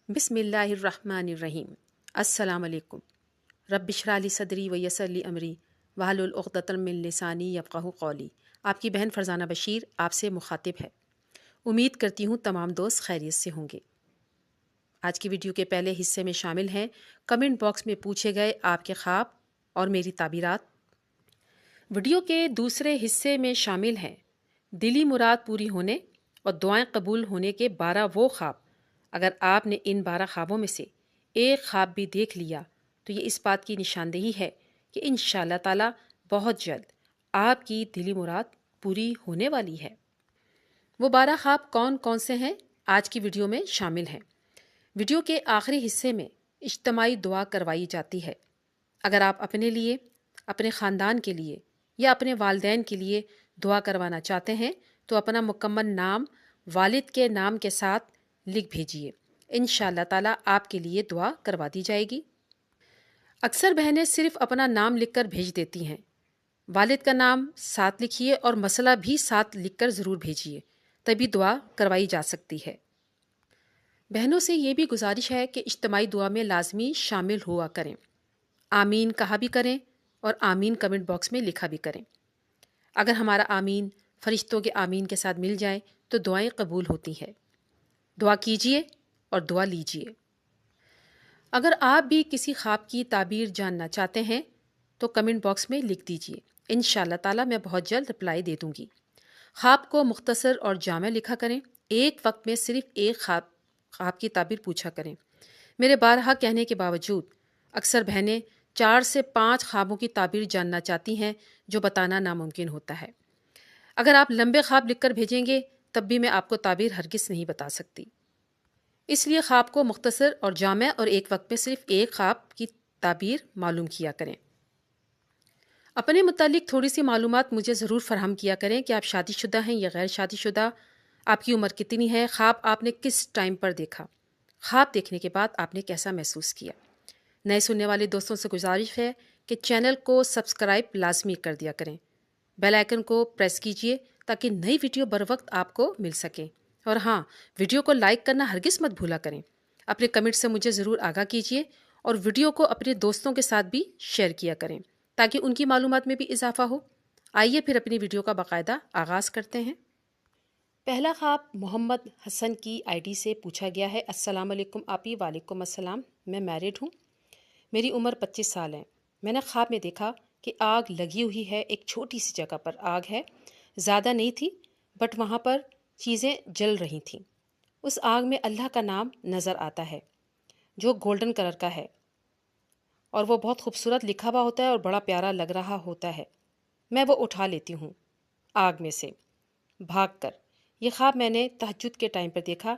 بسم اللہ الرحمن الرحیم۔ السلام علیکم۔ رب اشرح لی صدری ویسر لی امری واحلل عقدۃ من لسانی یفقہوا قولی۔ آپ کی بہن فرزانہ بشیر آپ سے مخاطب ہے۔ امید کرتی ہوں تمام دوست خیریت سے ہوں گے۔ آج کی ویڈیو کے پہلے حصے میں شامل ہیں کمنٹ باکس میں پوچھے گئے آپ کے خواب اور میری تعبیرات۔ ویڈیو کے دوسرے حصے میں شامل ہیں دلی مراد پوری ہونے اور دعائیں قبول ہونے کے 12 وہ خواب۔ اگر آپ نے ان 12 خوابوں میں سے ایک خواب بھی دیکھ لیا تو یہ اس بات کی نشاندہی ہے کہ انشاءاللہ تعالی بہت جلد آپ کی دلی مراد پوری ہونے والی ہے۔ وہ 12 خواب کون کون سے ہیں آج کی ویڈیو میں شامل ہیں۔ ویڈیو کے آخری حصے میں اجتماعی دعا کروائی جاتی ہے۔ اگر آپ اپنے لیے، اپنے خاندان کے لیے یا اپنے والدین کے لیے دعا کروانا چاہتے ہیں تو اپنا مکمل نام والد کے نام کے ساتھ لکھ بھیجیے۔ انشاءاللہ تعالی آپ کے لیے دعا کروا دی جائے گی۔ اکثر بہنیں صرف اپنا نام لکھ کر بھیج دیتی ہیں۔ والد کا نام ساتھ لکھیے اور مسئلہ بھی ساتھ لکھ کر ضرور بھیجیے، تبھی دعا کروائی جا سکتی ہے۔ بہنوں سے یہ بھی گزارش ہے کہ اجتماعی دعا میں لازمی شامل ہوا کریں۔ آمین کہا بھی کریں اور آمین کمنٹ باکس میں لکھا بھی کریں۔ اگر ہمارا آمین فرشتوں کے آمین کے ساتھ مل جائے تو دعائیں قبول ہوتی ہیں۔ دعا کیجیے اور دعا لیجیے۔ اگر آپ بھی کسی خواب کی تعبیر جاننا چاہتے ہیں تو کمنٹ باکس میں لکھ دیجیے۔ انشاءاللہ تعالی میں بہت جلد رپلائی دے دوں گی۔ خواب کو مختصر اور جامع لکھا کریں۔ ایک وقت میں صرف ایک خواب کی تعبیر پوچھا کریں۔ میرے بارہا کہنے کے باوجود اکثر بہنیں 4 سے 5 خوابوں کی تعبیر جاننا چاہتی ہیں جو بتانا ناممکن ہوتا ہے۔ اگر آپ لمبے خواب لکھ کر بھیجیں گے تب بھی میں آپ کو تعبیر ہرگز نہیں بتا سکتی۔ اس لیے خواب کو مختصر اور جامع اور ایک وقت میں صرف ایک خواب کی تعبیر معلوم کیا کریں۔ اپنے متعلق تھوڑی سی معلومات مجھے ضرور فراہم کیا کریں کہ آپ شادی شدہ ہیں یا غیر شادی شدہ، آپ کی عمر کتنی ہے، خواب آپ نے کس ٹائم پر دیکھا، خواب دیکھنے کے بعد آپ نے کیسا محسوس کیا۔ نئے سننے والے دوستوں سے گزارش ہے کہ چینل کو سبسکرائب لازمی کر دیا کریں۔ بیل آئیکن کو پریس کیجیے تاکہ نئی ویڈیو بر وقت آپ کو مل سکے۔ اور ہاں، ویڈیو کو لائک کرنا ہرگز مت بھولا کریں۔ اپنے کمنٹ سے مجھے ضرور آگاہ کیجیے اور ویڈیو کو اپنے دوستوں کے ساتھ بھی شیئر کیا کریں تاکہ ان کی معلومات میں بھی اضافہ ہو۔ آئیے پھر اپنی ویڈیو کا باقاعدہ آغاز کرتے ہیں۔ پہلا خواب محمد حسن کی آئی ڈی سے پوچھا گیا ہے۔ السلام علیکم آپی۔ وعلیکم السلام۔ میں میرڈ ہوں، میری عمر 25 سال ہے۔ میں نے خواب میں دیکھا کہ آگ لگی ہوئی ہے، ایک چھوٹی سی جگہ پر آگ ہے، زیادہ نہیں تھی بٹ وہاں پر چیزیں جل رہی تھیں۔ اس آگ میں اللہ کا نام نظر آتا ہے جو گولڈن کلر کا ہے اور وہ بہت خوبصورت لکھا ہوا ہوتا ہے اور بڑا پیارا لگ رہا ہوتا ہے۔ میں وہ اٹھا لیتی ہوں آگ میں سے بھاگ کر۔ یہ خواب میں نے تہجد کے ٹائم پر دیکھا۔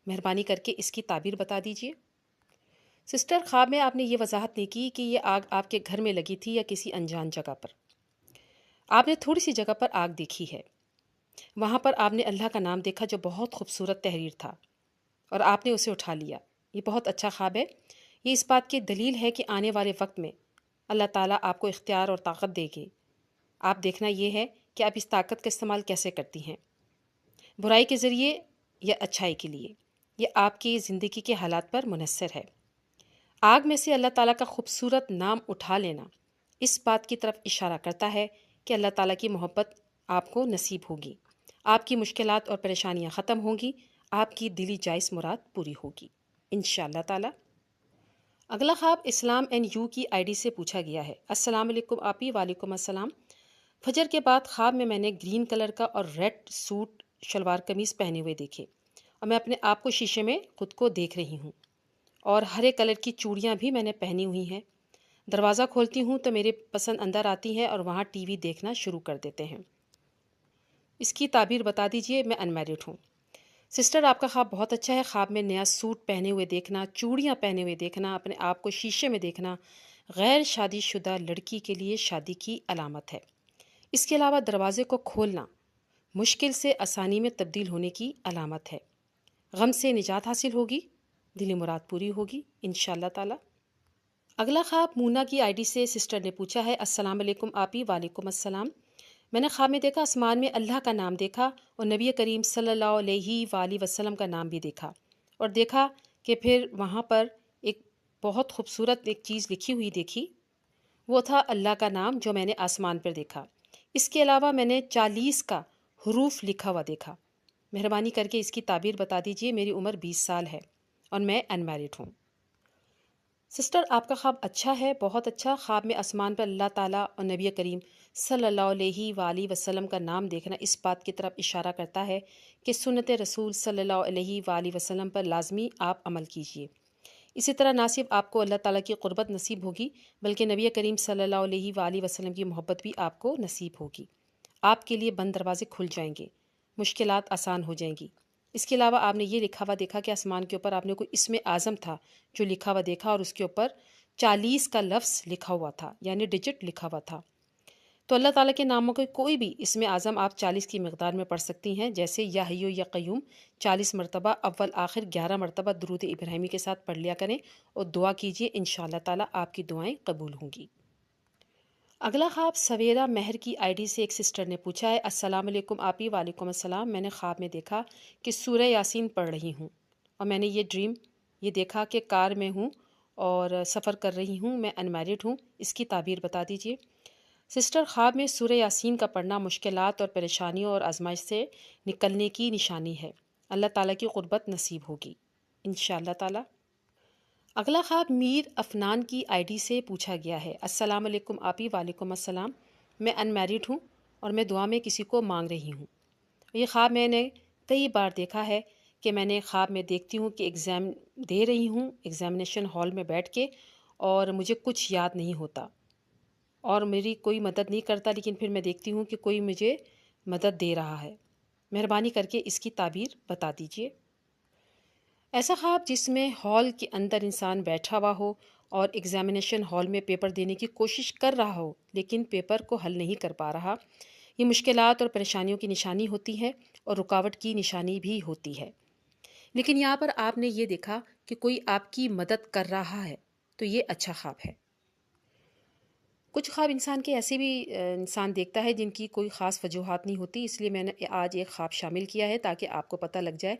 مہربانی کر کے اس کی تعبیر بتا دیجیے۔ سسٹر، خواب میں آپ نے یہ وضاحت نہیں کی کہ یہ آگ آپ کے گھر میں لگی تھی یا کسی انجان جگہ پر۔ آپ نے تھوڑی سی جگہ پر آگ دیکھی ہے، وہاں پر آپ نے اللہ کا نام دیکھا جو بہت خوبصورت تحریر تھا اور آپ نے اسے اٹھا لیا۔ یہ بہت اچھا خواب ہے۔ یہ اس بات کی دلیل ہے کہ آنے والے وقت میں اللہ تعالیٰ آپ کو اختیار اور طاقت دے گی۔ آپ دیکھنا یہ ہے کہ آپ اس طاقت کا استعمال کیسے کرتی ہیں، برائی کے ذریعے یا اچھائی کے لیے۔ یہ آپ کی زندگی کے حالات پر منحصر ہے۔ آگ میں سے اللہ تعالیٰ کا خوبصورت نام اٹھا لینا اس بات کی طرف اشارہ کرتا ہے کہ اللہ تعالیٰ کی محبت آپ کو نصیب ہوگی، آپ کی مشکلات اور پریشانیاں ختم ہوں گی، آپ کی دلی جائز مراد پوری ہوگی انشاءاللہ تعالیٰ۔ اگلا خواب اسلام این یو کی آئی ڈی سے پوچھا گیا ہے۔ السلام علیکم آپی۔ وعلیکم السلام۔ فجر کے بعد خواب میں نے گرین کلر کا اور ریڈ سوٹ شلوار قمیض پہنے ہوئے دیکھے اور میں اپنے آپ کو شیشے میں خود کو دیکھ رہی ہوں اور ہرے کلر کی چوڑیاں بھی میں نے پہنی ہوئی ہیں۔ دروازہ کھولتی ہوں تو میرے پسند اندر آتی ہے اور وہاں ٹی وی دیکھنا شروع کر دیتے ہیں۔ اس کی تعبیر بتا دیجیے۔ میں انمیرڈ ہوں۔ سسٹر، آپ کا خواب بہت اچھا ہے۔ خواب میں نیا سوٹ پہنے ہوئے دیکھنا، چوڑیاں پہنے ہوئے دیکھنا، اپنے آپ کو شیشے میں دیکھنا غیر شادی شدہ لڑکی کے لیے شادی کی علامت ہے۔ اس کے علاوہ دروازے کو کھولنا مشکل سے آسانی میں تبدیل ہونے کی علامت ہے۔ غم سے نجات حاصل ہوگی، دلی مراد پوری ہوگی انشاءاللہ تعالی۔ اگلا خواب مونا کی آئی ڈی سے سسٹر نے پوچھا ہے۔ السلام علیکم آپی۔ وعلیکم السلام۔ میں نے خواب میں دیکھا آسمان میں اللہ کا نام دیکھا اور نبی کریم صلی اللہ علیہ وآلہ وسلم کا نام بھی دیکھا اور دیکھا کہ پھر وہاں پر ایک بہت خوبصورت ایک چیز لکھی ہوئی دیکھی، وہ تھا اللہ کا نام جو میں نے آسمان پر دیکھا۔ اس کے علاوہ میں نے 40 کا حروف لکھا ہوا دیکھا۔ مہربانی کر کے اس کی تعبیر بتا دیجئے۔ میری عمر 20 سال ہے اور میں انمیرڈ ہوں۔ سسٹر، آپ کا خواب اچھا ہے، بہت اچھا۔ خواب میں آسمان پر اللہ تعالیٰ اور نبی کریم صلی اللہ علیہ وآلہ وسلم کا نام دیکھنا اس بات کی طرف اشارہ کرتا ہے کہ سنت رسول صلی اللہ علیہ وآلہ وسلم پر لازمی آپ عمل کیجیے۔ اسی طرح نہ صرف آپ کو اللہ تعالیٰ کی قربت نصیب ہوگی بلکہ نبی کریم صلی اللہ علیہ وآلہ وسلم کی محبت بھی آپ کو نصیب ہوگی۔ آپ کے لیے بند دروازے کھل جائیں گے، مشکلات آسان ہو جائیں گی۔ اس کے علاوہ آپ نے یہ لکھا ہوا دیکھا کہ آسمان کے اوپر آپ نے کوئی اسم اعظم تھا جو لکھا ہوا دیکھا، اور اس کے اوپر 40 کا لفظ لکھا ہوا تھا، یعنی ڈیجٹ لکھا ہوا تھا۔ تو اللہ تعالیٰ کے ناموں کے کوئی بھی اسم اعظم آپ 40 کی مقدار میں پڑھ سکتی ہیں، جیسے یا حیو یا قیوم 40 مرتبہ، اول آخر 11 مرتبہ درود ابراہیمی کے ساتھ پڑھ لیا کریں اور دعا کیجیے، انشاءاللہ تعالیٰ آپ کی دعائیں قبول ہوں گی۔ اگلا خواب سویرا مہر کی آئی ڈی سے ایک سسٹر نے پوچھا ہے۔ السلام علیکم آپی۔ وعلیکم السلام۔ میں نے خواب میں دیکھا کہ سورہ یاسین پڑھ رہی ہوں، اور میں نے یہ دیکھا کہ کار میں ہوں اور سفر کر رہی ہوں، میں انمیرڈ ہوں، اس کی تعبیر بتا دیجیے۔ سسٹر، خواب میں سورہ یاسین کا پڑھنا مشکلات اور پریشانیوں اور آزمائش سے نکلنے کی نشانی ہے۔ اللہ تعالیٰ کی قربت نصیب ہوگی انشاءاللہ تعالیٰ۔ اگلا خواب میر افنان کی آئی ڈی سے پوچھا گیا ہے۔ السلام علیکم آپی۔ وعلیکم السلام۔ میں انمیرڈ ہوں اور میں دعا میں کسی کو مانگ رہی ہوں۔ یہ خواب میں نے کئی بار دیکھا ہے کہ میں نے خواب میں دیکھتی ہوں کہ ایگزام دے رہی ہوں، ایگزامینیشن ہال میں بیٹھ کے، اور مجھے کچھ یاد نہیں ہوتا اور میری کوئی مدد نہیں کرتا، لیکن پھر میں دیکھتی ہوں کہ کوئی مجھے مدد دے رہا ہے۔ مہربانی کر کے اس کی تعبیر بتا دیجیے۔ ایسا خواب جس میں ہال کے اندر انسان بیٹھا ہوا ہو اور ایگزامینیشن ہال میں پیپر دینے کی کوشش کر رہا ہو لیکن پیپر کو حل نہیں کر پا رہا، یہ مشکلات اور پریشانیوں کی نشانی ہوتی ہے اور رکاوٹ کی نشانی بھی ہوتی ہے۔ لیکن یہاں پر آپ نے یہ دیکھا کہ کوئی آپ کی مدد کر رہا ہے، تو یہ اچھا خواب ہے۔ کچھ خواب انسان کے ایسے بھی انسان دیکھتا ہے جن کی کوئی خاص وجوہات نہیں ہوتی، اس لیے میں نے آج ایک خواب شامل کیا ہے تاکہ آپ کو پتہ لگ جائے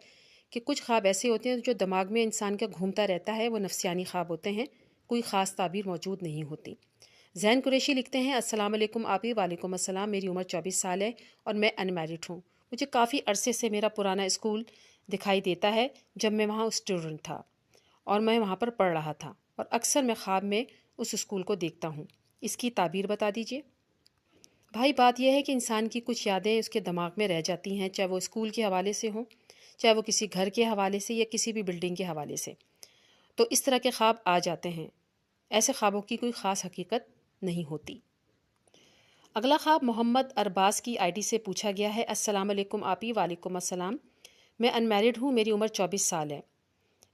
کہ کچھ خواب ایسے ہوتے ہیں جو دماغ میں انسان کا گھومتا رہتا ہے، وہ نفسیانی خواب ہوتے ہیں، کوئی خاص تعبیر موجود نہیں ہوتی۔ زین قریشی لکھتے ہیں، السلام علیکم آپی۔ وعلیکم السلام۔ میری عمر 24 سال ہے اور میں انمیرڈ ہوں۔ مجھے کافی عرصے سے میرا پرانا اسکول دکھائی دیتا ہے جب میں وہاں اسٹوڈنٹ تھا اور میں وہاں پر پڑھ رہا تھا، اور اکثر میں خواب میں اس اسکول کو دیکھتا ہوں، اس کی تعبیر بتا دیجیے۔ بھائی، بات یہ ہے کہ انسان کی کچھ یادیں اس کے دماغ میں رہ جاتی ہیں، چاہے وہ اسکول کے حوالے سے ہوں، چاہے وہ کسی گھر کے حوالے سے یا کسی بھی بلڈنگ کے حوالے سے، تو اس طرح کے خواب آ جاتے ہیں۔ ایسے خوابوں کی کوئی خاص حقیقت نہیں ہوتی۔ اگلا خواب محمد ارباز کی آئی ڈی سے پوچھا گیا ہے۔ السلام علیکم آپی۔ وعلیکم السلام۔ میں انمیرڈ ہوں، میری عمر 24 سال ہے۔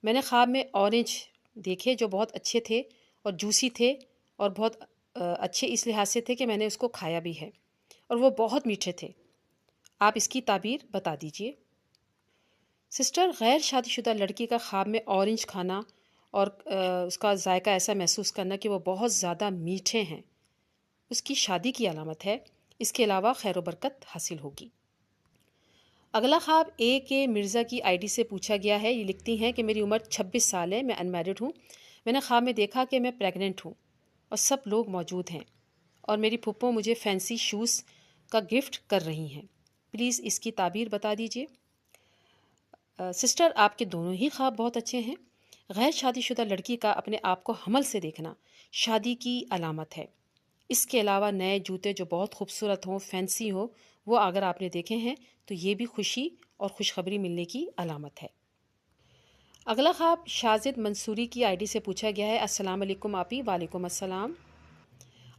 میں نے خواب میں اورنج دیکھے جو بہت اچھے تھے اور جوسی تھے اور بہت اچھے اس لحاظ سے تھے کہ میں نے اس کو کھایا بھی ہے، اور وہ بہت میٹھے تھے۔ آپ اس کی تعبیر بتا دیجیے۔ سسٹر، غیر شادی شدہ لڑکی کا خواب میں اورنج کھانا اور اس کا ذائقہ ایسا محسوس کرنا کہ وہ بہت زیادہ میٹھے ہیں، اس کی شادی کی علامت ہے۔ اس کے علاوہ خیر و برکت حاصل ہوگی۔ اگلا خواب اے کے مرزا کی آئی ڈی سے پوچھا گیا ہے۔ یہ لکھتی ہیں کہ میری عمر 26 سال ہے، میں انمیرڈ ہوں۔ میں نے خواب میں دیکھا کہ میں پریگننٹ ہوں اور سب لوگ موجود ہیں، اور میری پھپھو مجھے فینسی شوز کا گفٹ کر رہی ہیں۔ پلیز اس کی تعبیر بتا دیجیے۔ سسٹر، آپ کے دونوں ہی خواب بہت اچھے ہیں۔ غیر شادی شدہ لڑکی کا اپنے آپ کو حمل سے دیکھنا شادی کی علامت ہے۔ اس کے علاوہ نئے جوتے جو بہت خوبصورت ہوں، فینسی ہو، وہ اگر آپ نے دیکھے ہیں تو یہ بھی خوشی اور خوشخبری ملنے کی علامت ہے۔ اگلا خواب شازد منصوری کی آئی ڈی سے پوچھا گیا ہے۔ السلام علیکم آپی۔ وعلیکم السلام۔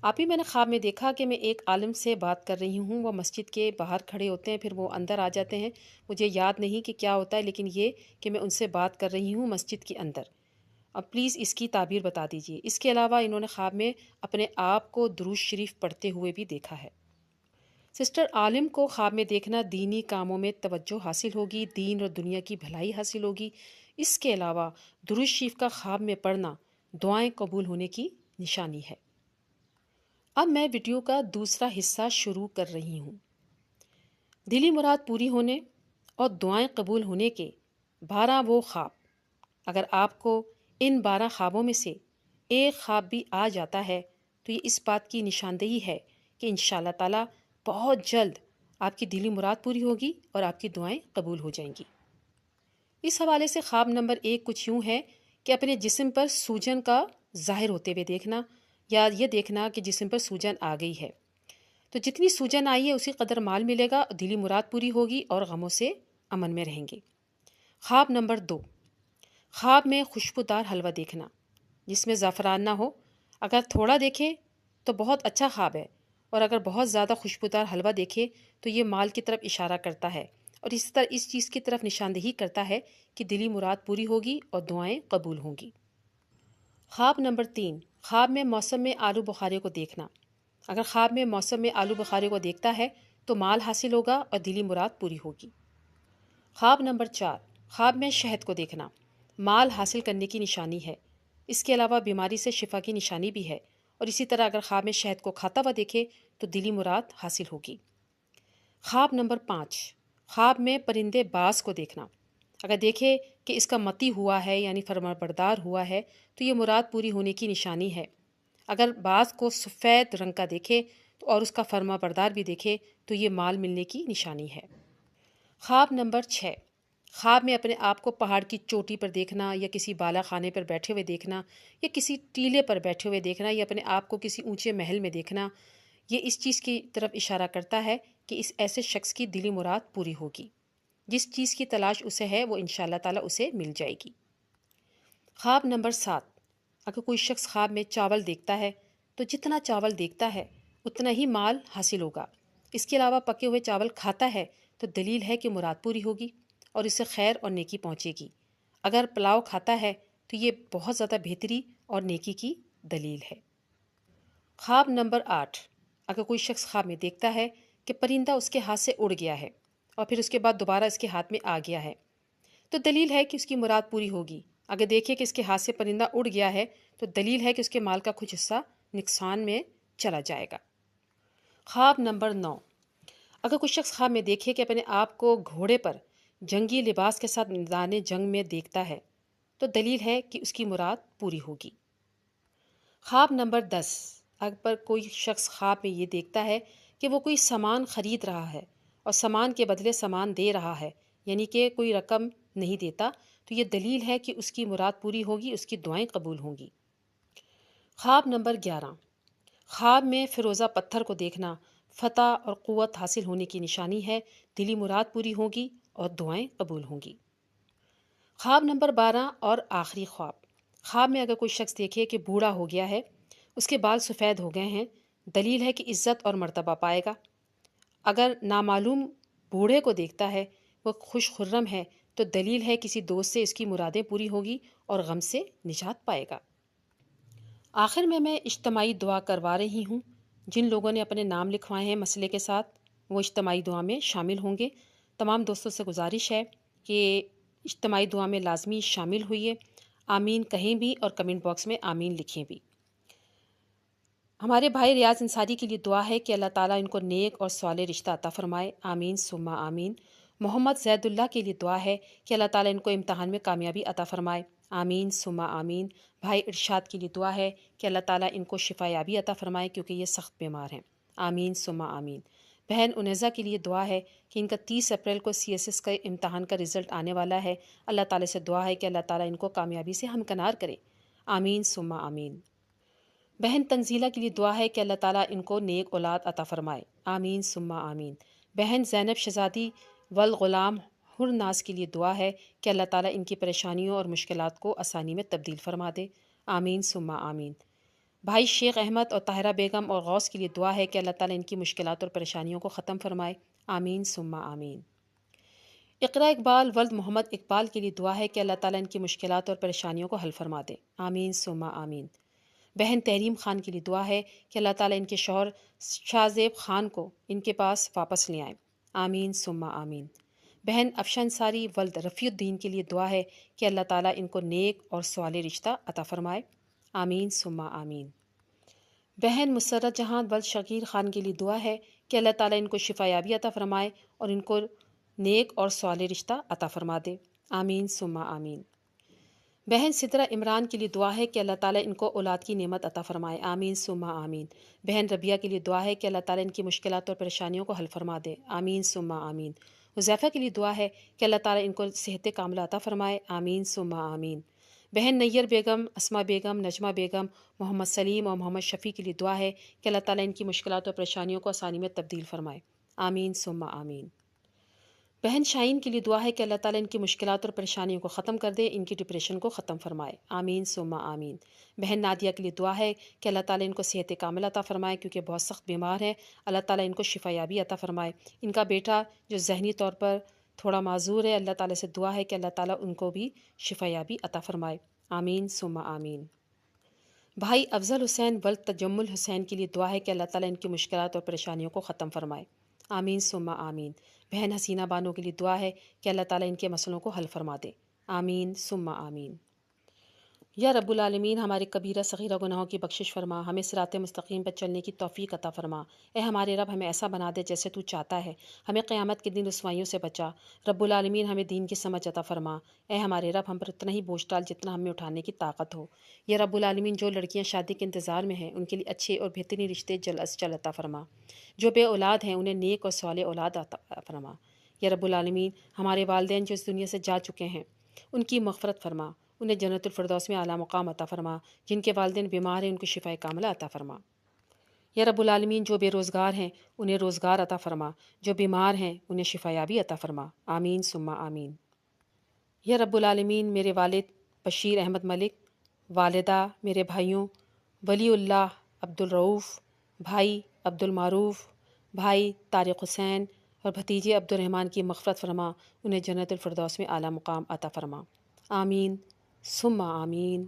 آپی، میں نے خواب میں دیکھا کہ میں ایک عالم سے بات کر رہی ہوں، وہ مسجد کے باہر کھڑے ہوتے ہیں، پھر وہ اندر آ جاتے ہیں، مجھے یاد نہیں کہ کیا ہوتا ہے، لیکن یہ کہ میں ان سے بات کر رہی ہوں مسجد کے اندر۔ اب پلیز اس کی تعبیر بتا دیجیے۔ اس کے علاوہ انہوں نے خواب میں اپنے آپ کو درود شریف پڑھتے ہوئے بھی دیکھا ہے۔ سسٹر، عالم کو خواب میں دیکھنا دینی کاموں میں توجہ حاصل ہوگی، دین اور دنیا کی بھلائی حاصل ہوگی۔ اس کے علاوہ درود شریف کا خواب میں پڑھنا دعائیں قبول ہونے کی نشانی ہے۔ اب میں ویڈیو کا دوسرا حصہ شروع کر رہی ہوں۔ دلی مراد پوری ہونے اور دعائیں قبول ہونے کے 12 وہ خواب اگر آپ کو ان 12 خوابوں میں سے ایک خواب بھی آ جاتا ہے تو یہ اس بات کی نشاندہی ہے کہ انشاءاللہ تعالی بہت جلد آپ کی دلی مراد پوری ہوگی اور آپ کی دعائیں قبول ہو جائیں گی۔ اس حوالے سے خواب نمبر 1 کچھ یوں ہے کہ اپنے جسم پر سوجن کا ظاہر ہوتے ہوئے دیکھنا، یا یہ دیکھنا کہ جسم پر سوجن آ گئی ہے، تو جتنی سوجن آئی ہے اسی قدر مال ملے گا، دلی مراد پوری ہوگی اور غموں سے امن میں رہیں گے۔ خواب نمبر 2، خواب میں خوشبودار حلوہ دیکھنا جس میں زعفران نہ ہو۔ اگر تھوڑا دیکھے تو بہت اچھا خواب ہے، اور اگر بہت زیادہ خوشبودار حلوہ دیکھے تو یہ مال کی طرف اشارہ کرتا ہے، اور اس طرح اس چیز کی طرف نشاندہی کرتا ہے کہ دلی مراد پوری ہوگی اور دعائیں قبول ہوں گی۔ خواب نمبر 3، خواب میں موسم میں آلو بخارے کو دیکھنا۔ اگر خواب میں موسم میں آلو بخارے کو دیکھتا ہے تو مال حاصل ہوگا اور دلی مراد پوری ہوگی۔ خواب نمبر 4، خواب میں شہد کو دیکھنا مال حاصل کرنے کی نشانی ہے، اس کے علاوہ بیماری سے شفا کی نشانی بھی ہے، اور اسی طرح اگر خواب میں شہد کو کھاتا ہوا دیکھے تو دلی مراد حاصل ہوگی۔ خواب نمبر 5، خواب میں پرندے باز کو دیکھنا۔ اگر دیکھے کہ اس کا متی ہوا ہے یعنی فرمانبردار ہوا ہے تو یہ مراد پوری ہونے کی نشانی ہے۔ اگر باز کو سفید رنگ کا دیکھے اور اس کا فرمانبردار بھی دیکھے تو یہ مال ملنے کی نشانی ہے۔ خواب نمبر 6، خواب میں اپنے آپ کو پہاڑ کی چوٹی پر دیکھنا، یا کسی بالا خانے پر بیٹھے ہوئے دیکھنا، یا کسی ٹیلے پر بیٹھے ہوئے دیکھنا، یا اپنے آپ کو کسی اونچے محل میں دیکھنا، یہ اس چیز کی طرف اشارہ کرتا ہے کہ اس ایسے شخص کی دلی مراد پوری ہوگی۔ جس چیز کی تلاش اسے ہے وہ انشاءاللہ تعالی اسے مل جائے گی۔ خواب نمبر 7، اگر کوئی شخص خواب میں چاول دیکھتا ہے تو جتنا چاول دیکھتا ہے اتنا ہی مال حاصل ہوگا۔ اس کے علاوہ پکے ہوئے چاول کھاتا ہے تو دلیل ہے کہ مراد پوری ہوگی اور اسے خیر اور نیکی پہنچے گی۔ اگر پلاؤ کھاتا ہے تو یہ بہت زیادہ بہتری اور نیکی کی دلیل ہے۔ خواب نمبر 8، اگر کوئی شخص خواب میں دیکھتا ہے کہ پرندہ اس کے ہاتھ سے اڑ گیا ہے اور پھر اس کے بعد دوبارہ اس کے ہاتھ میں آ گیا ہے تو دلیل ہے کہ اس کی مراد پوری ہوگی۔ اگر دیکھے کہ اس کے ہاتھ سے پرندہ اڑ گیا ہے تو دلیل ہے کہ اس کے مال کا کچھ حصہ نقصان میں چلا جائے گا۔ خواب نمبر 9، اگر کوئی شخص خواب میں دیکھے کہ اپنے آپ کو گھوڑے پر جنگی لباس کے ساتھ میدان جنگ میں دیکھتا ہے تو دلیل ہے کہ اس کی مراد پوری ہوگی۔ خواب نمبر 10، اگر کوئی شخص خواب میں یہ دیکھتا ہے کہ وہ کوئی سامان خرید رہا ہے اور سامان کے بدلے سامان دے رہا ہے، یعنی کہ کوئی رقم نہیں دیتا، تو یہ دلیل ہے کہ اس کی مراد پوری ہوگی، اس کی دعائیں قبول ہوں گی۔ خواب نمبر 11، خواب میں فیروزہ پتھر کو دیکھنا فتح اور قوت حاصل ہونے کی نشانی ہے، دلی مراد پوری ہوگی اور دعائیں قبول ہوں گی۔ خواب نمبر 12 اور آخری خواب، خواب میں اگر کوئی شخص دیکھے کہ بوڑھا ہو گیا ہے، اس کے بال سفید ہو گئے ہیں، دلیل ہے کہ عزت اور مرتبہ پائے گا۔ اگر نامعلوم بوڑھے کو دیکھتا ہے وہ خوش خرم ہے تو دلیل ہے کسی دوست سے اس کی مرادیں پوری ہوگی اور غم سے نجات پائے گا۔ آخر میں اجتماعی دعا کروا رہی ہوں۔ جن لوگوں نے اپنے نام لکھوائے ہیں مسئلے کے ساتھ وہ اجتماعی دعا میں شامل ہوں گے۔ تمام دوستوں سے گزارش ہے کہ اجتماعی دعا میں لازمی شامل ہوئیے، آمین کہیں بھی اور کمنٹ باکس میں آمین لکھیں بھی۔ ہمارے بھائی ریاض انصاری کے لیے دعا ہے کہ اللہ تعالیٰ ان کو نیک اور صالح رشتہ عطا فرمائے، آمین ثم آمین۔ محمد زید اللہ کے لیے دعا ہے کہ اللہ تعالیٰ ان کو امتحان میں کامیابی عطا فرمائے، آمین ثم آمین۔ بھائی ارشاد کے لیے دعا ہے کہ اللہ تعالیٰ ان کو شفا یابی عطا فرمائے کیونکہ یہ سخت بیمار ہیں، آمین ثم آمین۔ بہن انیزہ کے لیے دعا ہے کہ ان کا 30 اپریل کو CSS کا امتحان کا رزلٹ آنے والا ہے، اللہ تعالیٰ سے دعا ہے کہ اللہ تعالیٰ ان کو کامیابی سے ہمکنار کرے، آمین ثم آمین۔ بہن تنزیلہ کے لیے دعا ہے کہ اللہ تعالیٰ ان کو نیک اولاد عطا فرمائے، آمین ثم آمین۔ بہن زینب شہزادی والغلام ہرناز کے لیے دعا ہے کہ اللہ تعالیٰ ان کی پریشانیوں اور مشکلات کو آسانی میں تبدیل فرما دے، آمین ثم آمین۔ بھائی شیخ احمد اور طاہرہ بیگم اور غوث کے لیے دعا ہے کہ اللہ تعالیٰ ان کی مشکلات اور پریشانیوں کو ختم فرمائے، آمین ثم آمین۔ اقرا اقبال ولد محمد اقبال کے لیے دعا ہے کہ اللہ تعالیٰ ان کی مشکلات اور پریشانیوں کو حل فرما دے، آمین ثم آمین۔ بہن تحریم خان کے لیے دعا ہے کہ اللہ تعالیٰ ان کے شوہر شاہ زیب خان کو ان کے پاس واپس لے آئیں، آمین ثم آمین۔ بہن افشاں انصاری ولد رفیع الدین کے لیے دعا ہے کہ اللہ تعالیٰ ان کو نیک اور صالح رشتہ عطا فرمائے، آمین ثم آمین۔ بہن مسرت جہاں ولد شکیر خان کے لیے دعا ہے کہ اللہ تعالیٰ ان کو شفا یابی عطا فرمائے اور ان کو نیک اور صالح رشتہ عطا فرما دے، آمین ثم آمین۔ بہن سدرہ عمران کے لیے دعا ہے کہ اللہ تعالیٰ ان کو اولاد کی نعمت عطا فرمائے، آمین ثم آمین۔ بہن ربیہ کے لیے دعا ہے کہ اللہ تعالیٰ ان کی مشکلات اور پریشانیوں کو حل فرما دے، آمین ثم آمین۔ حذیفہ کے لیے دعا ہے کہ اللہ تعالیٰ ان کو صحت کاملہ عطا فرمائے، آمین ثم آمین۔ بہن نیر بیگم، اسما بیگم، نجمہ بیگم، محمد سلیم اور محمد شفیع کے لیے دعا ہے کہ اللہ تعالیٰ ان کی مشکلات اور پریشانیوں کو آسانی میں تبدیل فرمائے، آمین ثم آمین۔ بہن شاہین کے لیے دعا ہے کہ اللہ تعالیٰ ان کی مشکلات اور پریشانیوں کو ختم کر دے، ان کی ڈپریشن کو ختم فرمائے، آمین ثم آمین۔ بہن نادیہ کے لیے دعا ہے کہ اللہ تعالیٰ ان کو صحت کاملہ عطا فرمائے کیونکہ بہت سخت بیمار ہے، اللہ تعالیٰ ان کو شفا یابی عطا فرمائے۔ ان کا بیٹا جو ذہنی طور پر تھوڑا معذور ہے، اللہ تعالیٰ سے دعا ہے کہ اللہ تعالیٰ ان کو بھی شفا یابی عطا فرمائے، آمین ثم آمین۔ بھائی افضل حسین ولد تجمل حسین کے لیے دعا ہے کہ اللہ تعالیٰ ان کی مشکلات اور پریشانیوں کو ختم فرمائے، آمین ثم آمین۔ بہن حسینہ بانو کے لیے دعا ہے کہ اللہ تعالیٰ ان کے مسئلوں کو حل فرما دے، آمین ثم آمین۔ یا رب العالمین ہمارے کبیرہ صغیرہ گناہوں کی بخشش فرما، ہمیں صراط مستقیم پر چلنے کی توفیق عطا فرما۔ اے ہمارے رب ہمیں ایسا بنا دے جیسے تو چاہتا ہے، ہمیں قیامت کے دن رسوائیوں سے بچا۔ رب العالمین ہمیں دین کی سمجھ عطا فرما۔ اے ہمارے رب ہم پر اتنا ہی بوجھ ڈال جتنا ہم میں اٹھانے کی طاقت ہو۔ یا رب العالمین جو لڑکیاں شادی کے انتظار میں ہیں ان کے لیے اچھے اور بہترین رشتے جلد از جلد عطا فرما۔ جو بے اولاد ہیں انہیں نیک اور صالح اولاد عطا فرما۔ یا رب العالمین ہمارے والدین جو اس دنیا سے جا چکے ہیں ان کی مغفرت فرما، انہیں جنت الفردوس میں اعلیٰ مقام عطا فرما۔ جن کے والدین بیمار ہیں ان کو شفاء کاملہ عطا فرما۔ یا رب العالمین جو بے روزگار ہیں انہیں روزگار عطا فرما، جو بیمار ہیں انہیں شفا یابی عطا فرما، آمین ثم آمین۔ یا رب العالمین میرے والد بشیر احمد ملک، والدہ، میرے بھائیوں ولی اللہ عبد الرؤوف، بھائی عبد المعروف، بھائی طارق حسین اور بھتیجے عبد الرحمن کی مغفرت فرما، انہیں جنت الفردوس میں اعلیٰ مقام عطا فرما، آمین ثم آمین۔